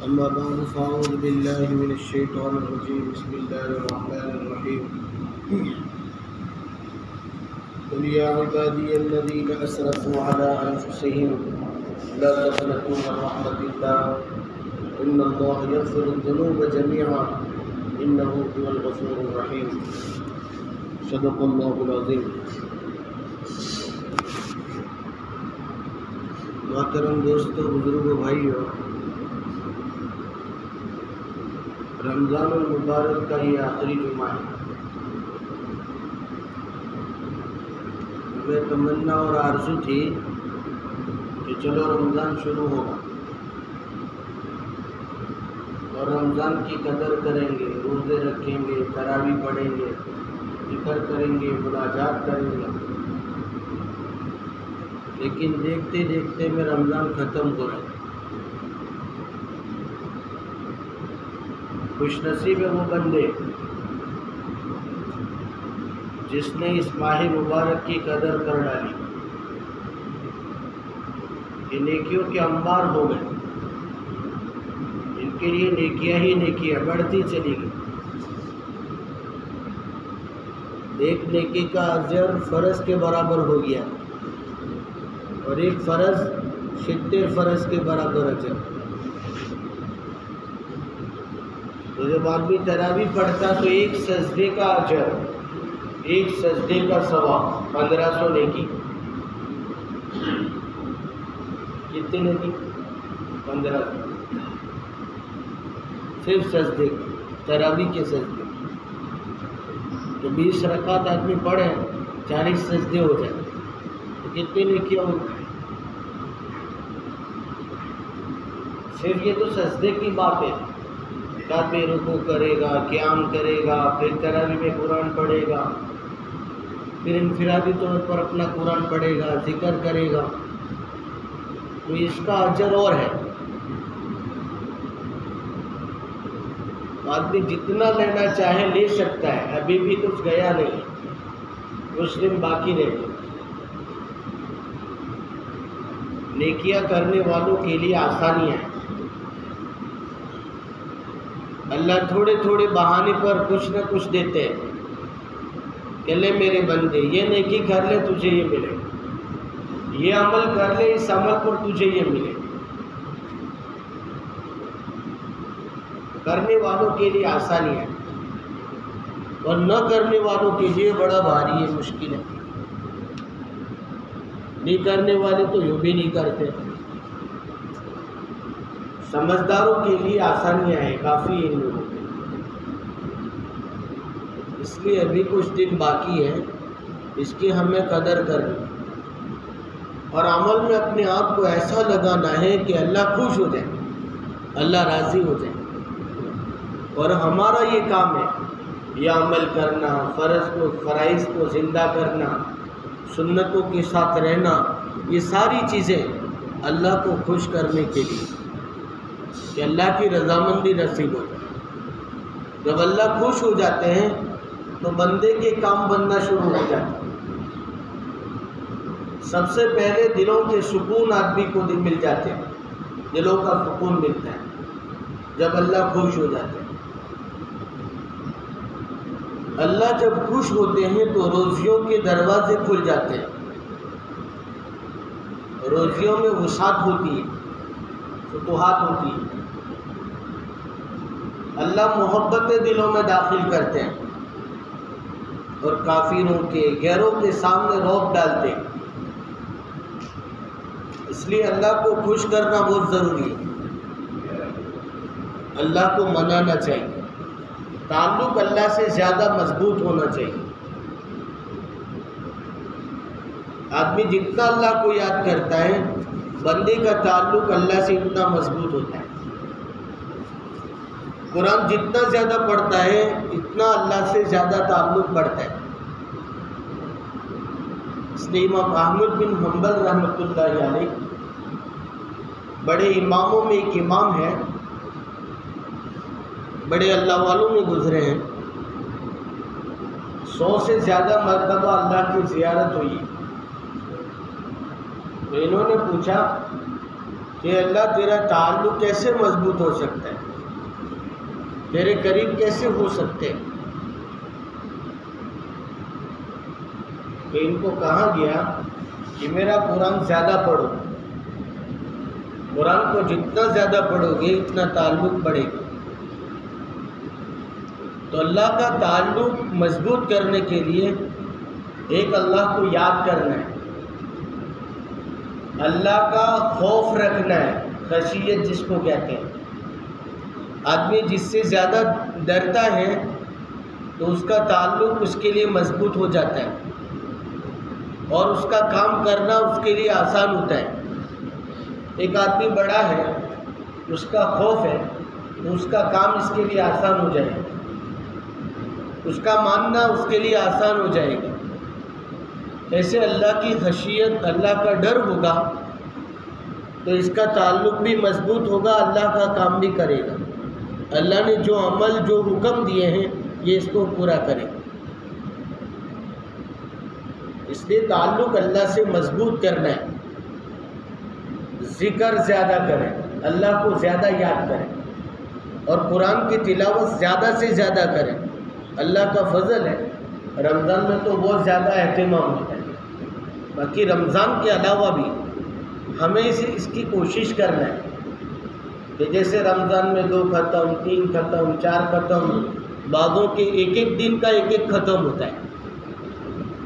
أما بعد فأعوذ بالله من الشيطان الرجيم بسم الله الرحمن الرحيم قل يا عبادي الذين أسرفوا على أنفسهم لا تقنطوا من رحمة الله إن الله يغفر الذنوب جميعا إنه هو الغفور الرحيم صدق الله العظيم. محترم دوستو، بزرگوں، بھائیو، رمضان المبارک کا یہ آخری جمعہ ہے. ہمیں تمنا اور آرزو تھی کہ چلو رمضان شروع ہوگا اور رمضان کی قدر کریں گے، روزے رکھیں گے، تراویح پڑھیں گے، ذکر کریں گے، مناجات کریں گے. لیکن دیکھتے دیکھتے میں رمضان ختم ہو رہا ہے. خوش نصیب ہے وہ بندے جس نے اس ماہ مبارک کی قدر کر ڈالی. یہ نیکیوں کے انبار ہو گئے، ان کے لیے نیکیاں ہی نیکیاں بڑھتی چلی گئی. ایک نیکی کا اجر فرض کے برابر ہو گیا اور ایک فرض 70 فرض کے برابر اجر. تو جب آدمی تراویح پڑھتا تو ایک سجدے کا اجر، ایک سجدے کا ثواب 1500 نیکی. کتنے نیکی؟ 1500. صرف سجدے، تراویح کے سجدے. تو 20 رکعت آدمی پڑھے، 40 سجدے ہو جائے تو کتنے نیکیاں ہو؟ صرف یہ تو سجدے کی بات ہے. آدمی رکوع کرے گا، قیام کرے گا، پھر تراویح میں قرآن پڑھے گا، پھر انفرادی طور پر اپنا قرآن پڑھے گا، ذکر کرے گا، تو اس کا اجر اور ہے. آدمی جتنا لینا چاہے لے سکتا ہے، ابھی بھی کچھ گیا نہیں، کچھ دن باقی رہ گئے. نیکیاں کرنے والوں کے لیے آسانیاں ہیں. اللہ تھوڑے تھوڑے بہانے پر کچھ نہ کچھ دیتے ہیں کہ لے میرے بندے، یہ نیکی کر لے تجھے یہ ملے، یہ عمل کر لے اس عمل پر تجھے یہ ملے. کرنے والوں کے لیے آسانی ہے اور نہ کرنے والوں کے لیے بڑا بھاری ہے، مشکل ہے. نہیں کرنے والے تو یوں بھی نہیں کرتے. سمجھداروں کے لیے آسانیاں ہیں کافی ان لوگوں کے. اس لیے ابھی کچھ دن باقی ہے، اس کی ہمیں قدر کرنی اور عمل میں اپنے آپ کو ایسا لگانا ہے کہ اللہ خوش ہو جائے، اللہ راضی ہو جائے. اور ہمارا یہ کام ہے، یہ عمل کرنا، فرائض کو زندہ کرنا، سنتوں کے ساتھ رہنا، یہ ساری چیزیں اللہ کو خوش کرنے کے لیے کہ اللہ کی رضامندی نصیب ہو جائے. جب اللہ خوش ہو جاتے ہیں تو بندے کے کام بننا شروع ہو جاتے ہیں. سب سے پہلے دلوں کے سکون آدمی کو مل جاتے ہیں، دلوں کا سکون ملتا ہے جب اللہ خوش ہو جاتے ہیں. اللہ جب خوش ہوتے ہیں تو روزیوں کے دروازے کھل جاتے ہیں، روزیوں میں وسعت ہوتی ہے، فتوحات ہوتی ہے. اللہ محبتیں دلوں میں داخل کرتے ہیں اور کافروں کے، غیروں کے سامنے رعب ڈالتے ہیں. اس لیے اللہ کو خوش کرنا بہت ضروری ہے. اللہ کو منانا چاہیے، تعلق اللہ سے زیادہ مضبوط ہونا چاہیے. آدمی جتنا اللہ کو یاد کرتا ہے، بندے کا تعلق اللہ سے اتنا مضبوط ہوتا ہے. قرآن جتنا زیادہ پڑھتا ہے اتنا اللہ سے زیادہ تعلق بڑھتا ہے. اس لیے امام احمد بن حنبل رحمۃ اللہ علیہ بڑے اماموں میں ایک امام ہے، بڑے اللہ والوں میں گزرے ہیں. 100 سے زیادہ مرتبہ اللہ کی زیارت ہوئی. تو انہوں نے پوچھا کہ اللہ تیرا تعلق کیسے مضبوط ہو سکتا ہے، تیرے قریب کیسے ہو سکتے ہیں؟ تو ان کو کہا گیا کہ میرا قرآن زیادہ پڑھو، قرآن کو جتنا زیادہ پڑھو گے اتنا تعلق بڑھے گا۔ تو اللہ کا تعلق مضبوط کرنے کے لیے ایک اللہ کو یاد کرنا ہے، اللہ کا خوف رکھنا ہے، خشیت جس کو کہتے ہیں۔ آدمی جس سے زیادہ ڈرتا ہے تو اس کا تعلق اس کے لیے مضبوط ہو جاتا ہے اور اس کا کام کرنا اس کے لیے آسان ہوتا ہے۔ ایک آدمی بڑا ہے، اس کا خوف ہے تو اس کا کام اس کے لیے آسان ہو جائے گا، اس کا ماننا اس کے لیے آسان ہو جائے گا۔ ایسے اللہ کی خشیت، اللہ کا ڈر ہوگا تو اس کا تعلق بھی مضبوط ہوگا، اللہ کا کام بھی کرے گا۔ اللہ نے جو عمل، جو حکم دیے ہیں یہ اس کو پورا کرے گا۔ اس لیے تعلق اللہ سے مضبوط کرنا ہے، ذکر زیادہ کریں، اللہ کو زیادہ یاد کریں اور قرآن کی تلاوت زیادہ سے زیادہ کریں۔ اللہ کا فضل ہے، رمضان میں تو بہت زیادہ اہتمام ہوتا ہے، باقی رمضان کے علاوہ بھی ہمیں اس کی کوشش کرنا ہے کہ جیسے رمضان میں 2 ختم، 3 ختم، 4 ختم، بعضوں کے ایک دن کا ایک ختم ہوتا ہے،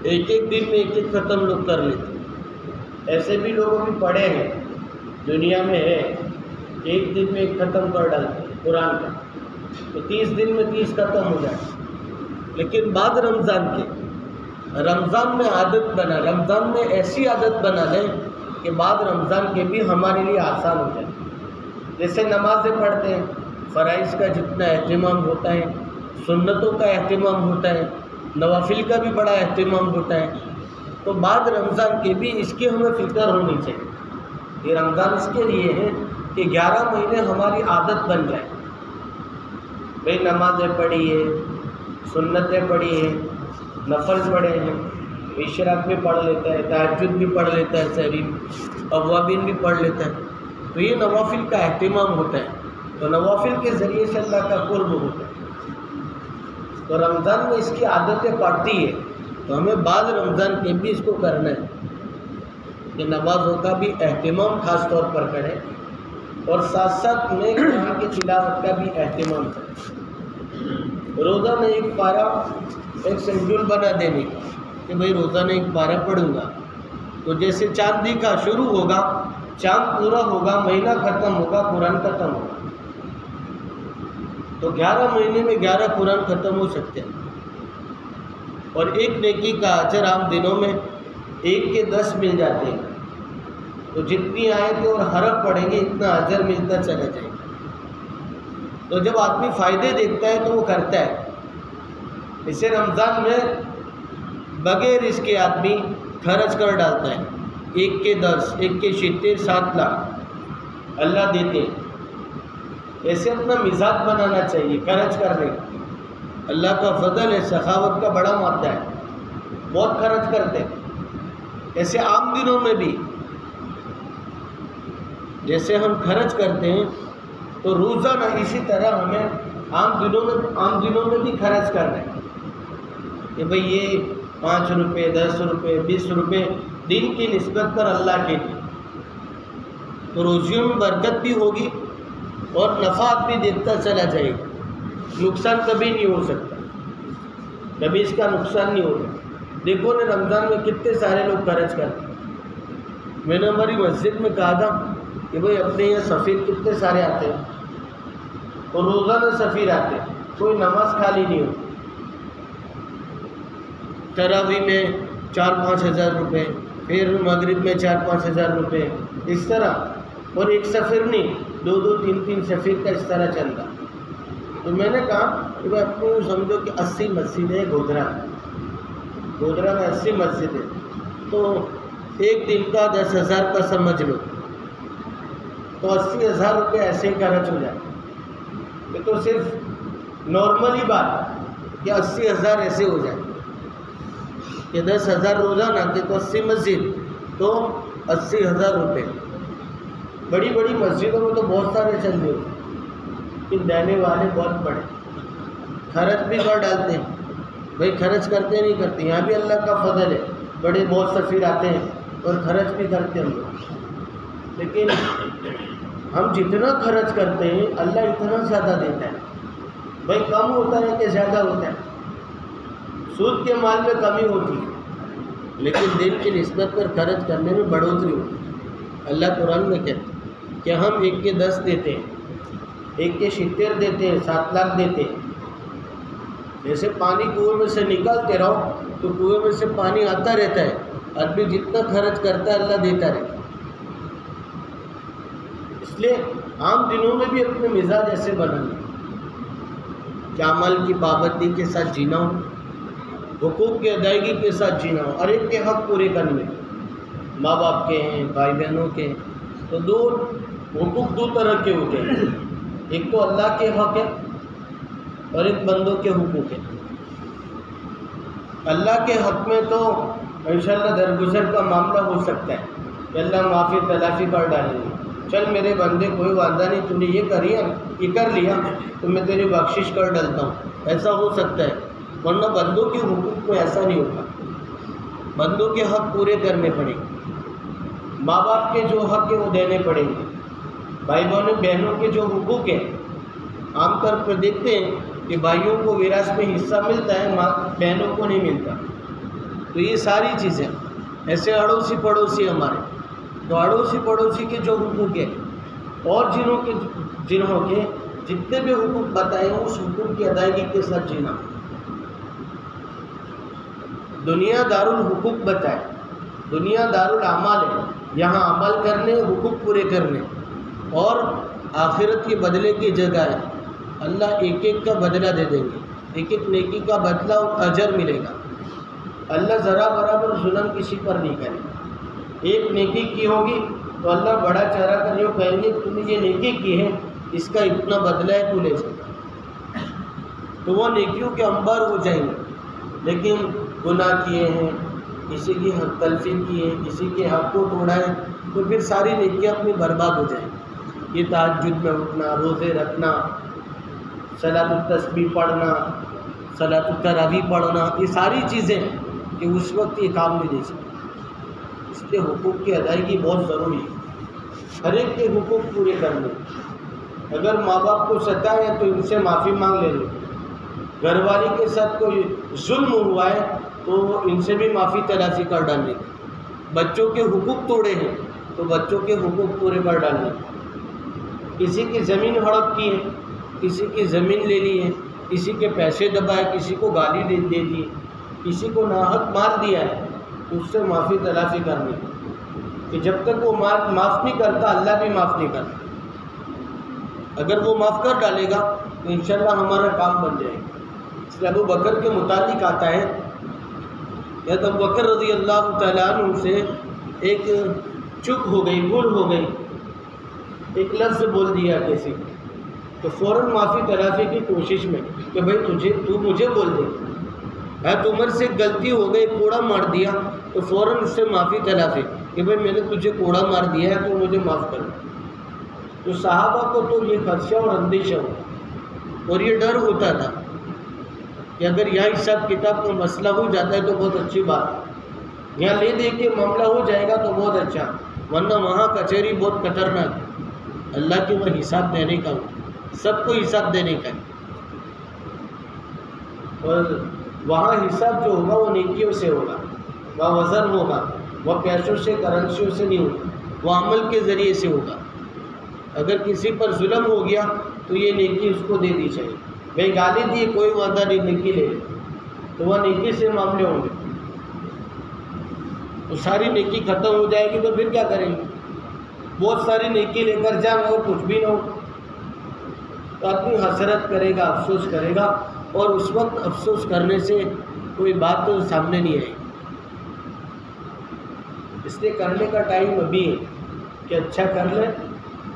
ایک دن میں ایک ختم لوگ کر لیتے ہیں۔ ایسے بھی لوگوں بھی پڑھے ہیں دنیا میں ہے، ایک دن میں ایک ختم کر ڈالتے ہیں قرآن کا، تو 30 دن میں 30 ختم ہو جائے۔ لیکن بعد رمضان کے، رمضان میں عادت بنا، رمضان میں ایسی عادت بنا لیں کہ بعد رمضان کے بھی ہمارے لیے آسان ہو جائے۔ جیسے نمازیں پڑھتے ہیں، فرائض کا جتنا اہتمام ہوتا ہے، سنتوں کا اہتمام ہوتا ہے، نوافل کا بھی بڑا اہتمام ہوتا ہے، تو بعد رمضان کے بھی اس کی ہمیں فکر ہونی چاہیے۔ یہ رمضان اس کے لیے ہے کہ 11 مہینے ہماری عادت بن جائے، بھئی نمازیں پڑھی ہے، سنتیں پڑھی ہیں، نفل پڑھے ہیں، اشراق بھی پڑھ لیتا ہے، تہجد بھی پڑھ لیتا ہے، سحری اوابین بھی پڑھ لیتا ہے، تو یہ نوافل کا اہتمام ہوتا ہے، تو نوافل کے ذریعے سے اللہ کا قرب ہوتا ہے۔ تو رمضان میں اس کی عادتیں پڑتی ہے، تو ہمیں بعد رمضان کے بھی اس کو کرنا ہے کہ نمازوں کا بھی اہتمام خاص طور پر کریں اور ساتھ ساتھ میں قرآن کی تلاوت کا بھی اہتمام کریں۔ روزانہ ایک پارہ، ایک شیڈول بنا دینے کا کہ بھئی روزانہ ایک پارہ پڑھوں گا، تو جیسے چاند کا شروع ہوگا، چاند پورا ہوگا، مہینہ ختم ہوگا، قرآن ختم ہوگا، تو 11 مہینے میں 11 قرآن ختم ہو سکتے ہیں، اور ایک نیکی کا اجر عام دنوں میں 1 کے 10 مل جاتے ہیں، تو جتنی آیتیں اور حرف پڑھیں گے اتنا اجر ملتا چلا جائے گا۔ تو جب آدمی فائدے دیکھتا ہے تو وہ کرتا ہے۔ اسے رمضان میں بغیر اس کے آدمی خرچ کر ڈالتا ہے، 1 کے 10، 1 کے 70، 7 لاکھ اللہ دیتے ہیں۔ ایسے اپنا مزاج بنانا چاہیے خرچ کرنے کا، اللہ کا فضل ہے، سخاوت کا بڑا مادہ ہے، بہت خرچ کرتے ہیں۔ ایسے عام دنوں میں بھی جیسے ہم خرچ کرتے ہیں تو روزانہ اسی طرح ہمیں عام دنوں میں بھی خرچ کرنا ہے کہ بھئی یہ 5 روپے، 10 روپے، 20 روپے دن کی نسبت پر اللہ کے لیے، تو روزیوں میں برکت بھی ہوگی اور نفع بھی دیکھتا چلا جائے گا، نقصان کبھی نہیں ہو سکتا، کبھی اس کا نقصان نہیں ہوگا۔ دیکھو نا رمضان میں کتنے سارے لوگ خرچ کرتے ہیں۔ میں نے ہماری مسجد میں کہا تھا کہ بھئی اپنے یہاں سفیر کتنے سارے آتے ہیں، اور روزانہ سفیر آتے ہیں، کوئی نماز خالی نہیں ہوتی۔ تراویح میں 4-5 ہزار روپے، پھر مغرب میں 4-5 ہزار روپے، اس طرح، اور ایک سفیر نہیں، 2-2، 3-3 سفیر کا اس طرح چلتا۔ تو میں نے کہا کہ بھائی اپنے سمجھو کہ 80 مسجد ہے گودرا میں 80 مسجد ہے، تو ایک دن کا 10,000 کا سمجھ لو، تو 80,000 روپے ایسے ہی خرچ ہو جائے۔ یہ تو صرف نارملی بات کہ 80,000 ایسے ہو جائے کہ 10,000 روزانہ کے تو 80 مسجد تو 80,000 روپے۔ بڑی بڑی مسجدوں میں تو بہت سارے چندے ہوتے ہیں، لیکن دینے والے بہت بڑے، خرچ بھی کر ڈالتے ہیں. بھائی خرچ کرتے نہیں کرتے، یہاں بھی اللہ کا فضل ہے، بڑے بہت سفیر آتے ہیں اور خرچ بھی کرتے ہیں ہم لوگ. لیکن ہم جتنا خرچ کرتے ہیں اللہ اتنا زیادہ دیتا ہے. بھائی کم ہوتا ہے کہ زیادہ ہوتا ہے؟ سود کے مال میں کمی ہوتی ہے، لیکن دین کی نسبت پر خرچ کرنے میں بڑھوتری ہوتی ہے. اللہ قرآن میں کہتے ہیں کہ ہم 1 کے 10 دیتے ہیں، 1 کے 70 دیتے ہیں، 7 لاکھ دیتے ہیں. جیسے پانی کنویں میں سے نکالتے رہو تو کنویں میں سے پانی آتا رہتا ہے. آدمی جتنا خرچ کرتا ہے اللہ دیتا رہتا ہے. اس لیے عام دنوں میں بھی اپنے مزاج ایسے بنانا کہ عمل کی پابندی کے ساتھ جینا ہو، حقوق کی ادائیگی کے ساتھ جینا ہو، اور ایک کے حق پورے کرنے، ماں باپ کے ہیں، بھائی بہنوں کے ہیں. تو دو حقوق 2 طرح کے ہوتے ہیں، ایک تو اللہ کے حق ہے اور ایک بندوں کے حقوق ہے. اللہ کے حق میں تو انشاءاللہ درگزر کا معاملہ ہو سکتا ہے کہ اللہ معافی تلافی کر ڈالیں گے. چل میرے بندے کوئی وعدہ نہیں، تو نے یہ کر لیا تو میں تیری بخشش کر ڈالتا ہوں، ایسا ہو سکتا ہے. ورنہ بندوں کے حقوق میں ایسا نہیں ہوتا. بندوں کے حق پورے کرنے پڑیں گے، ماں باپ کے جو حق ہے وہ دینے پڑیں گے، بھائی بہنوں کے جو حقوق ہیں. عام طور پر دیکھتے ہیں کہ بھائیوں کو وراثت میں حصہ ملتا ہے، بہنوں کو نہیں ملتا. تو یہ ساری چیزیں ایسے اڑوسی پڑوسی ہمارے، تو اڑوسی پڑوسی کے جو حقوق ہیں اور جنہوں کے جتنے بھی حقوق بتائے ہیں اس حقوق کی ادائیگی کے ساتھ جینا. دنیا دارالحقوق بتائے، دنیا دارالاعمال ہے، یہاں عمل کرنے، حقوق پورے کرنے، اور آخرت کے بدلے کی جگہ ہے. اللہ ایک ایک کا بدلہ دے دیں گے، ایک ایک نیکی کا بدلہ اور اجر ملے گا. اللہ ذرا برابر ظلم کسی پر نہیں کرے گا. ایک نیکی کی ہوگی تو اللہ بڑا چہرہ کر یوں کہیں گے تم نے یہ نیکی کی ہے، اس کا اتنا بدلہ ہے، تو لے سکتا. تو وہ نیکیوں کے انبار ہو جائیں گے. لیکن گناہ کیے ہیں، کسی کی حق تلفی کی ہے، کسی کے حق کو توڑا ہے، تو پھر ساری نیکیاں اپنی برباد ہو جائیں. یہ تہجد میں اٹھنا، روزے رکھنا، صلاۃ التسبیح پڑھنا، صلاۃ التراویح پڑھنا، یہ ساری چیزیں کہ اس وقت یہ کام نہیں دے سکتے. اس لیے حقوق کی ادائیگی بہت ضروری ہے. ہر ایک کے حقوق پورے کرنے. اگر ماں باپ کو ستائے تو ان سے معافی مانگ لے. گھر والی کے ساتھ کوئی ظلم ہوا ہے تو ان سے بھی معافی تلافی کر ڈالنے. بچوں کے حقوق توڑے ہیں تو بچوں کے حقوق پورے کر ڈالنے. کسی کی زمین ہڑپ کی ہے، کسی کی زمین لے لی ہے، کسی کے پیسے دبائے، کسی کو گالی دے دی، کسی کو ناحق مار دیا ہے، تو اس سے معافی تلافی کرنی. کہ جب تک وہ معاف نہیں کرتا اللہ بھی معاف نہیں کرتا. اگر وہ معاف کر ڈالے گا تو انشاءاللہ ہمارا کام بن جائے گا. اس لیے ابو بکر کے متعلق آتا ہے کہ ابو بکر رضی اللہ تعالیٰ عنہ سے ایک چپ ہو گئی، بھول ہو گئی، ایک لفظ بول دیا کسی کو، تو فوراً معافی تلافی کی کوشش میں کہ بھائی تو مجھے بول دے. عمر سے غلطی ہو گئی، کوڑا مار دیا، تو فوراً اس سے معافی تلافی کہ بھائی میں نے تجھے کوڑا مار دیا ہے تو مجھے معاف کر. تو صحابہ کو تو یہ خدشہ اور اندیشہ ہو اور یہ ڈر ہوتا تھا کہ اگر یہاں حساب کتاب کا مسئلہ ہو جاتا ہے تو بہت اچھی بات ہے، یہاں لے دے کے معاملہ ہو جائے گا تو بہت اچھا، ورنہ وہاں کچہری بہت خطرناک ہے. اللہ کے وہ حساب دینے کا ہو، سب کو حساب دینے کا ہے. اور وہاں حساب جو ہوگا وہ نیکیوں سے ہوگا، وہاں وزن ہوگا، وہ پیسوں سے کرنسیوں سے نہیں ہوگا، وہ عمل کے ذریعے سے ہوگا. اگر کسی پر ظلم ہو گیا تو یہ نیکی اس کو دے دی چاہیے. بھائی گالی دی، کوئی وعدہ نہیں، نیکی لے لے، تو وہ نیکی سے معاملے ہوں گے. تو ساری نیکی ختم ہو جائے گی تو پھر کیا کریں گے؟ بہت ساری نیکی لے کر جائیں اور کچھ بھی نہ ہو تو آدمی حسرت کرے گا، افسوس کرے گا، اور اس وقت افسوس کرنے سے کوئی بات تو سامنے نہیں آئے گی. اس لیے کرنے کا ٹائم ابھی ہے کہ اچھا کر لیں،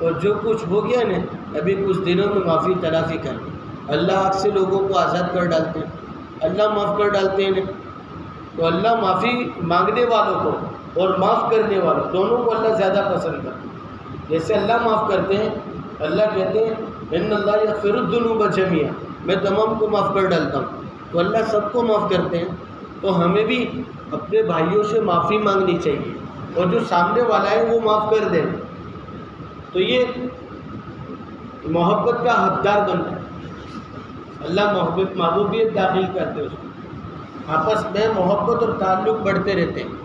اور جو کچھ ہو گیا نا ابھی کچھ دنوں میں معافی تلافی کر لیں. اللہ آگ سے لوگوں کو آزاد کر ڈالتے ہیں، اللہ معاف کر ڈالتے ہیں. تو اللہ معافی مانگنے والوں کو اور معاف کرنے والوں دونوں کو اللہ زیادہ پسند کرتا ہے. جیسے اللہ معاف کرتے ہیں، اللہ کہتے ہیں ان اللہ یغفر الذنوب جميعا، میں تمام کو معاف کر ڈالتا ہوں، تو اللہ سب کو معاف کرتے ہیں، تو ہمیں بھی اپنے بھائیوں سے معافی مانگنی چاہیے، اور جو سامنے والا ہے وہ معاف کر دے، تو یہ محبت کا حقدار بنتا ہے، اللہ محبوبیت داخل کرتے ہیں اس کو، آپس میں محبت اور تعلق بڑھتے رہتے ہیں۔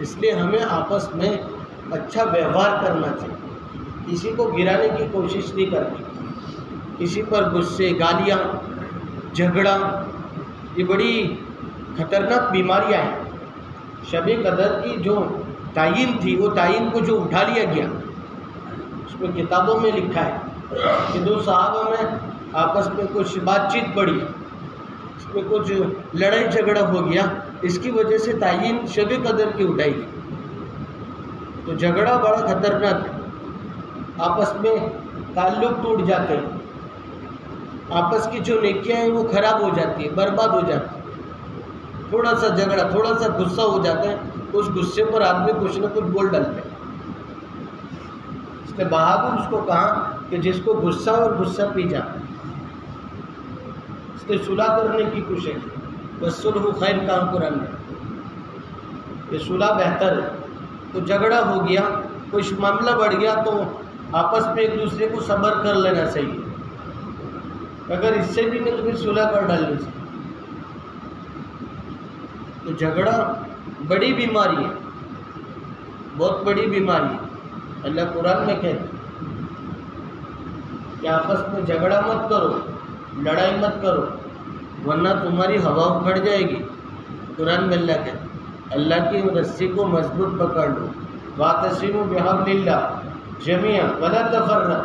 اس لیے ہمیں آپس میں اچھا ویوہار کرنا چاہیے، کسی کو گرانے کی کوشش نہیں کرنی، کسی پر غصے، گالیاں، جھگڑا، یہ بڑی خطرناک بیماریاں ہیں۔ شب قدر کی جو تعین تھی، وہ تعین کو جو اٹھا لیا گیا، اس میں کتابوں میں لکھا ہے کہ 2 صحابہ میں آپس میں کچھ بات چیت پڑی، اس میں کچھ لڑائی جھگڑا ہو گیا، اس کی وجہ سے تعین شب قدر کی اٹھائی گئی۔ تو جھگڑا بڑا خطرناک ہے، آپس میں تعلق ٹوٹ جاتے ہیں، آپس کی جو نیکیاں ہیں وہ خراب ہو جاتی ہیں، برباد ہو جاتی ہیں۔ تھوڑا سا جھگڑا، تھوڑا سا غصہ ہو جاتا ہے، اس غصے پر آدمی کچھ نہ کچھ بول ڈالتا ہے۔ اس نے بہادر اس کو کہا کہ جس کو غصہ اور غصہ پی جاتا ہے، اس نے صلح کرنے کی کوشش کی، والصلح خیر، کہا قرآن میں، یہ صلح بہتر ہے۔ تو جھگڑا ہو گیا، کچھ معاملہ بڑھ گیا، تو آپس میں ایک دوسرے کو صبر کر لینا چاہیے، اگر اس سے بھی نہیں تو پھر صلح کر ڈالنی چاہیے۔ تو جھگڑا بڑی بیماری ہے، بہت بڑی بیماری ہے۔ اللہ قرآن میں کہتے ہیں کہ آپس میں جھگڑا مت کرو، لڑائی مت کرو، ورنہ تمہاری ہوا اکھڑ جائے گی۔ قرآن میں اللہ کہتے ہیں اللہ کی رسی کو مضبوط پکڑ لو، واعتصموا بحبل اللہ جميعا ولا تفرقوا۔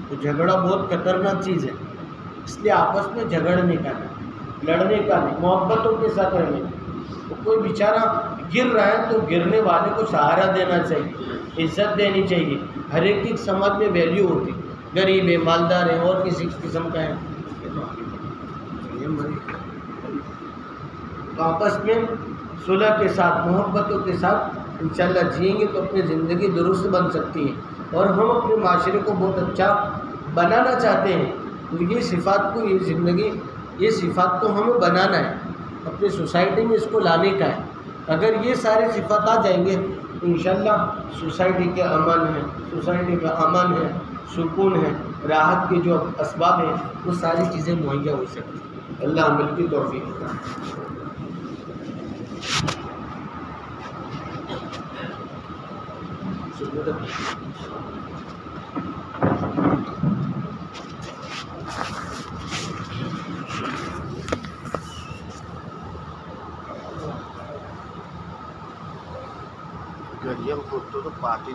تو جھگڑا بہت خطرناک چیز ہے، اس لیے آپس میں جھگڑنے کا نہیں، لڑنے کا نہیں، محبتوں کے ساتھ رہنے کا۔ تو کوئی بیچارہ گر رہا ہے تو گرنے والے کو سہارا دینا چاہیے، عزت دینی چاہیے۔ ہر ایک کی سماج میں ویلیو ہوتی، غریب ہے، مالدار ہے، اور کسی قسم کا ہے، تو آپس میں صلح کے ساتھ، محبتوں کے ساتھ انشاءاللہ جئیں گے تو اپنی زندگی درست بن سکتی ہے، اور ہم اپنے معاشرے کو بہت اچھا بنانا چاہتے ہیں، تو یہ صفات کو، یہ زندگی، یہ صفات کو ہمیں بنانا ہے، اپنی سوسائٹی میں اس کو لانے کا ہے۔ اگر یہ سارے صفات آ جائیں گے تو انشاءاللہ سوسائٹی کے امن ہے، سوسائٹی کا امن ہے، سکون ہے، راحت کے جو اسباب ہیں وہ ساری چیزیں مہیا ہو سکتی ہیں۔ اللہ عمل کی توفیق عطا گڑیا کو تو پارٹی